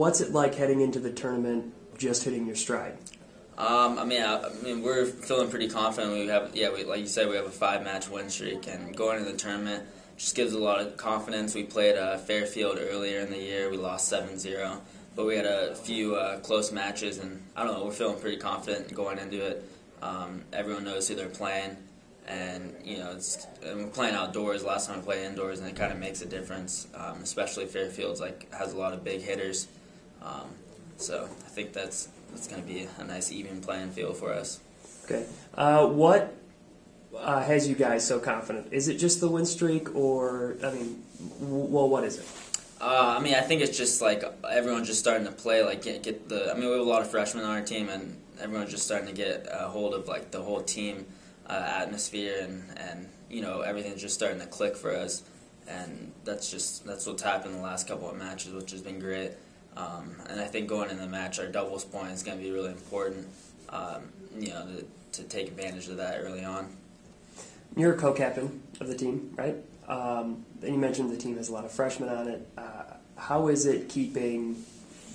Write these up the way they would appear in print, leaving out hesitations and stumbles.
What's it like heading into the tournament, just hitting your stride? I mean, we're feeling pretty confident. Like you said, we have a 5-match win streak, and going into the tournament just gives a lot of confidence. We played Fairfield earlier in the year. We lost 7-0, but we had a few close matches, and I don't know, we're feeling pretty confident going into it. Everyone knows who they're playing, and we're playing outdoors. Last time we played indoors, and it kind of makes a difference. Especially Fairfield's has a lot of big hitters, so I think that's going to be a nice even playing field for us. Okay. What has you guys so confident? Is it just the win streak, or, what is it? I think it's just everyone's just starting to play, get the. We have a lot of freshmen on our team, and everyone's just starting to get a hold of the whole team atmosphere, and everything's just starting to click for us, and that's what's happened in the last couple of matches, which has been great. And I think going into the match, our doubles point is going to be really important, to take advantage of that early on. You're a co-captain of the team, right? And you mentioned the team has a lot of freshmen on it. How is it keeping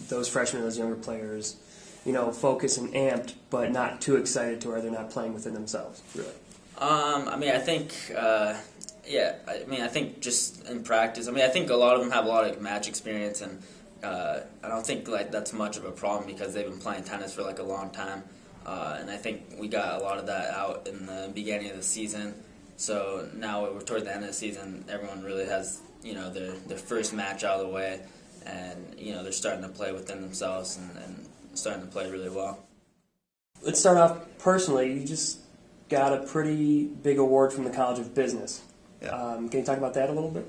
those freshmen, those younger players, focused and amped, but not too excited to where they're not playing within themselves, really? I think just in practice, I think a lot of them have a lot of match experience, and I don't think that's much of a problem because they've been playing tennis for a long time, and I think we got a lot of that out in the beginning of the season. So now we're toward the end of the season, everyone really has their first match out of the way, and they're starting to play within themselves and starting to play really well. Let's start off personally. You just got a pretty big award from the College of Business. Yeah. Can you talk about that a little bit?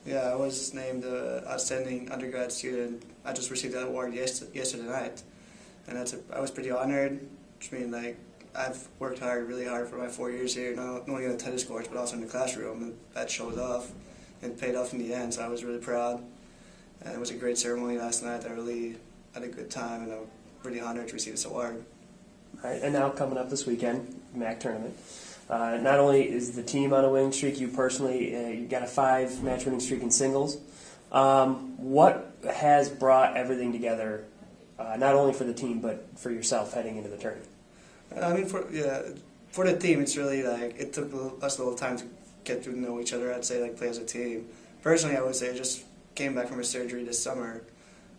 Yeah, I was named Outstanding Undergrad Student. I just received that award yesterday night, and I was pretty honored. Which means I've worked really hard for my 4 years here, not only on the tennis courts but also in the classroom, and that showed off and paid off in the end. So I was really proud, and it was a great ceremony last night. I really had a good time, and I'm really honored to receive this award. All right, and now coming up this weekend, MAAC tournament. Not only is the team on a winning streak, you personally, you got a 5-match winning streak in singles. What has brought everything together, not only for the team but for yourself heading into the tournament? For the team, it's really it took us a little time to get to know each other. I'd say play as a team. Personally, I would say I just came back from a surgery this summer,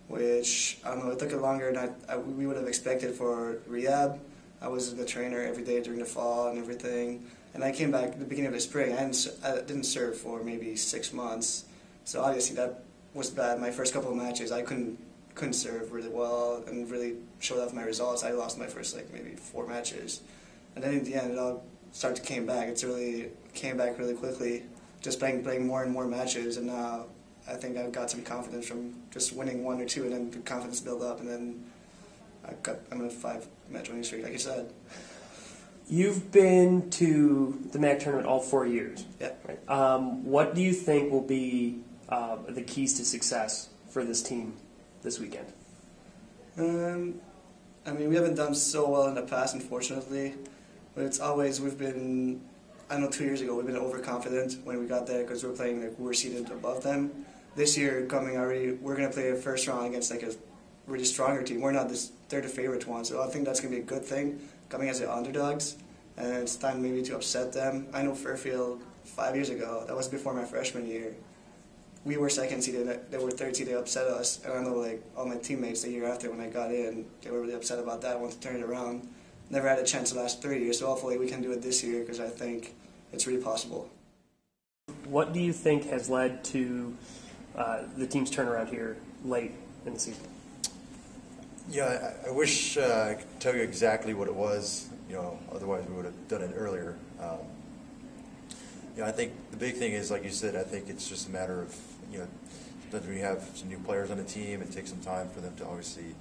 which I don't know. It took longer than we would have expected for rehab. I was the trainer every day during the fall and everything, and I came back at the beginning of the spring. I didn't serve for maybe 6 months, so obviously that was bad. My first couple of matches, I couldn't serve really well and really showed off my results. I lost my first maybe 4 matches, and then in the end it all came back. It's really came back really quickly, just playing more and more matches, and now I think I've got some confidence from just winning 1 or 2, and then the confidence build up, and then I'm in a 5-match winning streak, like you said. You've been to the MAAC tournament all 4 years. Yeah. Right. What do you think will be the keys to success for this team this weekend? We haven't done so well in the past, unfortunately, but it's always we've been. I know 2 years ago we've been overconfident when we got there because we're playing we're seated above them. This year we're going to play a first round against a really stronger team. They're the favorite one, so I think that's going to be a good thing coming as the underdogs, and it's time maybe to upset them. I know Fairfield 5 years ago, that was before my freshman year, we were second seeded, they were third seeded, they upset us, and I know all my teammates the year after when I got in, they were really upset about that, wanted to turn it around. Never had a chance the last 3 years, so hopefully we can do it this year because I think it's really possible. What do you think has led to the team's turnaround here late in the season? Yeah, I wish I could tell you exactly what it was. Otherwise we would have done it earlier. I think the big thing is, like you said, I think it's just a matter of sometimes when you have some new players on the team, it takes some time for them to obviously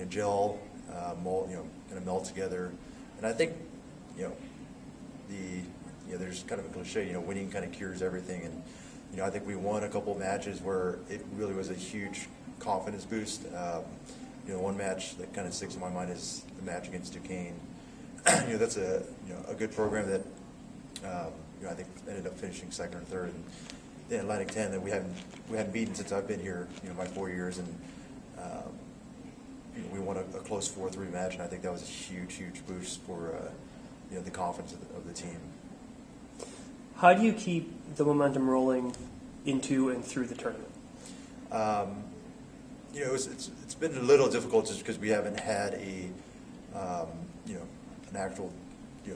gel, kind of meld together. And I think there's kind of a cliche, winning kind of cures everything. And I think we won a couple of matches where it really was a huge confidence boost. One match that kind of sticks in my mind is the match against Duquesne. That's a good program that I think ended up finishing second or third. And the Atlantic 10 that we hadn't beaten since I've been here, my 4 years, and we won a close 4-3 match, and I think that was a huge boost for the confidence of the team. How do you keep the momentum rolling into and through the tournament? It's been a little difficult just because we haven't had an actual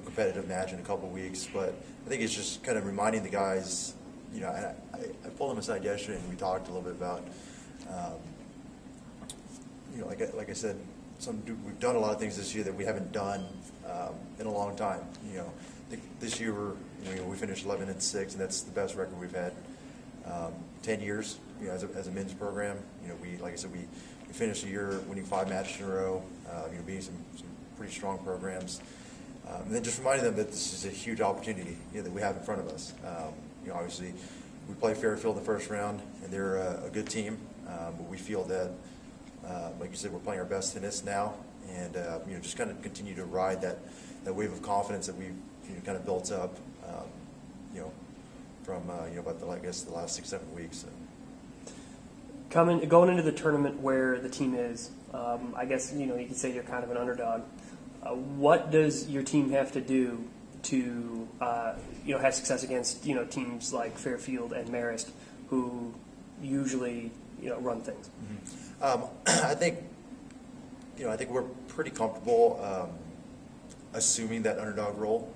competitive match in a couple of weeks. But I think it's just kind of reminding the guys. I pulled them aside yesterday and we talked a little bit about, like I said, we've done a lot of things this year that we haven't done in a long time. I think this year we finished 11-6, and that's the best record we've had 10 years. As a men's program, like I said, we finished the year winning 5 matches in a row, beating some pretty strong programs, and then just reminding them that this is a huge opportunity that we have in front of us. Obviously, we play Fairfield in the first round, and they're a good team, but we feel that, like you said, we're playing our best tennis now, and just kind of continue to ride that wave of confidence that we've kind of built up, from about the last 6-7 weeks. Going into the tournament where the team is, I guess you could say you're kind of an underdog. What does your team have to do to have success against teams like Fairfield and Marist, who usually run things? Mm-hmm. I think we're pretty comfortable assuming that underdog role.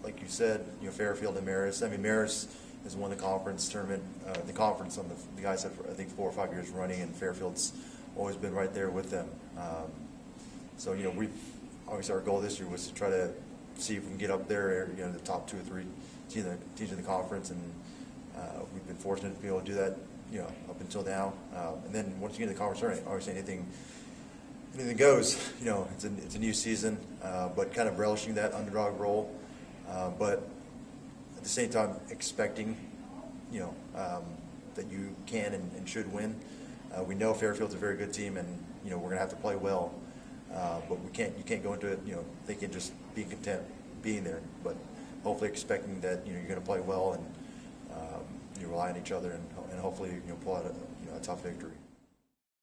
Like you said, Fairfield and Marist. I mean, Marist has won the conference tournament, the conference on the guys have, I think, 4 or 5 years running, and Fairfield's always been right there with them. So we've obviously our goal this year was to try to see if we can get up there, the top 2 or 3 teams in the conference, and we've been fortunate to be able to do that, up until now. And then once you get in the conference tournament, obviously anything goes. It's a new season, but kind of relishing that underdog role, but at the same time expecting, that you can and should win. We know Fairfield's a very good team, and we're going to have to play well. But you can't go into it, thinking just being content being there, but hopefully expecting that you're going to play well and you rely on each other and hopefully pull out a tough victory.